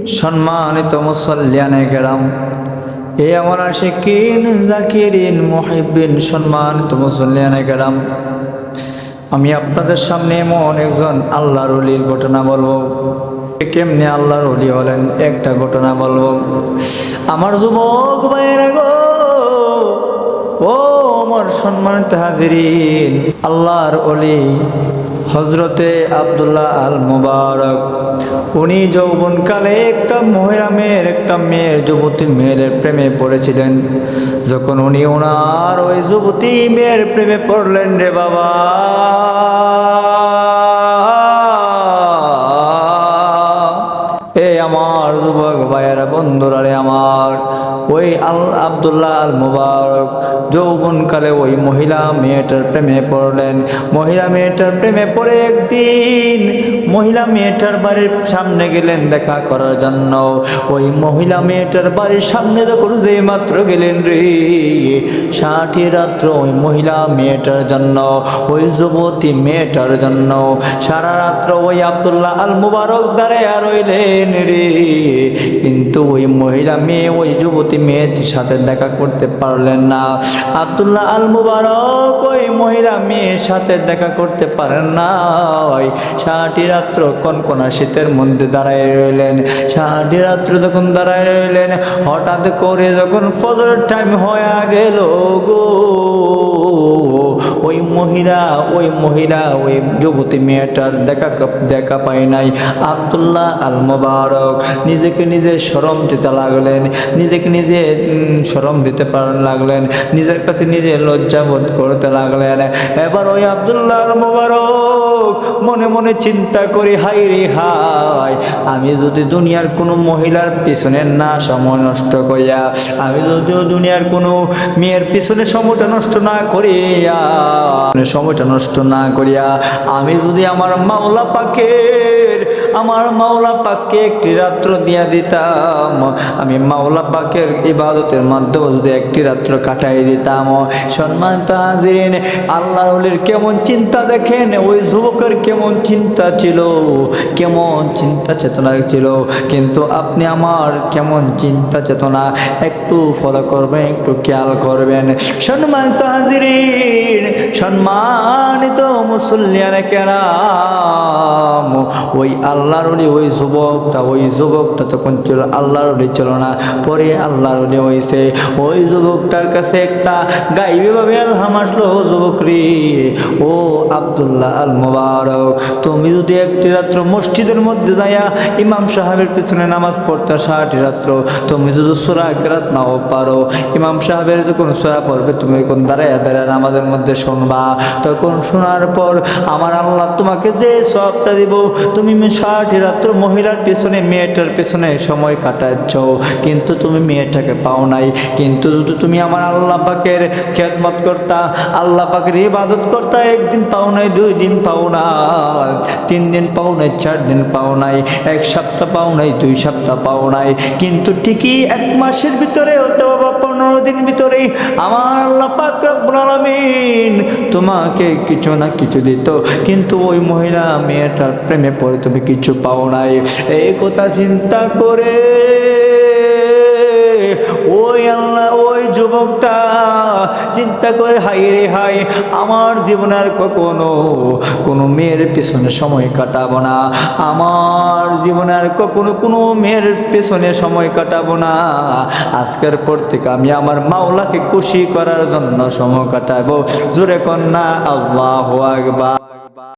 সম্মানিত মুসল্লিয়ানে কেরাম, এ আমার আশিকিন জাকিরিন মুহিব্বিন, সম্মানিত মুসল্লিয়ানে কেরাম, আমি আপনাদের সামনে এমন একজন আল্লাহর ওলির ঘটনা বলবো। কেমনে আল্লাহর ওলি হলেন একটা ঘটনা বলবো। আমার যুবক ভাইয়েরা গো, ও আমার সম্মানিত হাজিরিন, আল্লাহর ওলি হজরতে আব্দুল্লাহ আল মুবারক, উনি যৌবনকালে একটা মেয়ের যুবতী মেয়ের প্রেমে পড়েছিলেন। যখন উনি ওনার ওই যুবতী মেয়ের প্রেমে পড়লেন রে বাবা, আমার যুবক ভাইয়েরা বন্ধুরা রে আমার, ওই আব্দুল্লাহ আল মুবারক যৌবনকালে ওই মহিলা মেয়েটার প্রেমে পড়লেন। মহিলা মেয়েটার প্রেমে পড়ে একদিন মহিলা মেয়েটার বাড়ির সামনে গেলেন দেখা করার জন্য। ওই মহিলা মেয়েটার বাড়ির সামনে যখন যে মাত্র গেলেন রে, 60 রাত্র ওই মহিলা মেয়েটার জন্য, ওই যুবতী মেয়েটার জন্য সারা রাত্র ওই আব্দুল্লাহ আল মুবারক দাঁড়ায় রইলেন রে। কিন্তু ওই মহিলা মেয়ে ওই যুবতী মেয়েটির সাথে দেখা করতে পারলেন না। আব্দুল্লাহ আল মুবারক ওই মহিলা মেয়ের সাথে দেখা করতে পারেন না। 60 রাত্র কনকনা শীতের মধ্যে দাঁড়ায় রইলেন। 60 রাত্র যখন দাঁড়ায় রইলেন, হঠাৎ করে যখন ফজরের টাইম হয়ে গেল গো, ওই মহিলা ওই যুবতী মেয়েটার দেখা পায় নাই। আব্দুল্লাহ আল মুবারক নিজেকে নিজে শরম দিতে লাগলেন, নিজেকে নিজে শরম দিতে লাগলেন, নিজের কাছে নিজে লজ্জাবোধ করতে লাগলেন। এবার ওই আব্দুল্লাহ আল মুবারক মনে মনে চিন্তা করি, হাই রে হাই, আমি যদি দুনিয়ার কোনো মহিলার পিছনে না সময় নষ্ট করিয়া, আমি যদি দুনিয়ার কোনো মেয়ের পিছনে সময়টা নষ্ট না করিয়া আমি যদি আমার মাওলা পাককে একটি রাত্র দিয়া দিতাম, আমি মাওলা পাকের ইবাদতের মাধ্যমে যদি একটি রাত্র কাটাই দিতাম। সম্মানিত হাজিরিন, আল্লাহর ওলির কেমন চিন্তা দেখেন, ওই যুবকের কেমন চিন্তা ছিল, কেমন চিন্তা চেতনা ছিল। কিন্তু আপনি আমার কেমন চিন্তা চেতনা একটু ফলো করবেন, একটু খেয়াল করবেন। সম্মানিত হাজিরিন, সম্মানিত মুসল্লিয়ানে কেরাম, ওই আল্লাহর ওলি ওই যুবকটা তখন ছিল আল্লাহর ওলি ছিল না, পরে আল্লাহর ওলি হয়েছে। ওই যুবকটার কাছে একটা গাইবীভাবে আলহাম আসলো, যুবক রে, ও আব্দুল্লাহ আল মুবারক, তুমি যদি একটি রাত্র মসজিদের মধ্যে যাইয়া ইমাম সাহেবের পিছনে নামাজ পড়তে 60 রাত্র, তুমি যদি সূরা কেরাত নাও পারো, ইমাম সাহেবের যখন সূরা পড়বে তুমি এখন দাঁড়ায় নামাজের মধ্যে শুনবা। তখন শোনার পর আমার আল্লাহ তোমাকে যে সওয়াবটা দিব, তুমি 60 রাত্র মহিলার পিছনে মেয়েটার পিছনে সময় কাটাচ্ছ, কিন্তু তুমি মেয়েটাকে পাও নাই। কিন্তু যদি তুমি আমার আল্লাহ পাকের খেদমত করতা, আল্লাহ পাকের ইবাদত করতা, একদিন পাও নাই, 2 দিন পাও না, 3 দিন পাও নাই, 4 দিন পাও নাই, 1 সপ্তাহ পাও নাই, 2 সপ্তাহ পাও নাই, কিন্তু ঠিকই 1 মাসের ভিতরে হতে বাবা 15 দিন ভিতরেই আমার আল্লাহ পাক রব্বুল আলামিন তোমাকে কিছু না কিছু দিত। কিন্তু ওই মহিলা মেয়েটার প্রেমে পড়ে তুমি কিছু পাও নাই। এই কথা চিন্তা করে ওই যুবকটা চিন্তা করে, হাই রে হাই, আমার জীবনে আর কখনো কোনো মেয়ের পিছনে সময় কাটাবো না, আমার জীবনে আর কখনো কোনো মেয়ের পেছনে সময় কাটাবো না। আজকের পর থেকে আমি আমার মাওলাকে খুশি করার জন্য সময় কাটাবো। জোরে কন্যা আল্লাহু আকবার।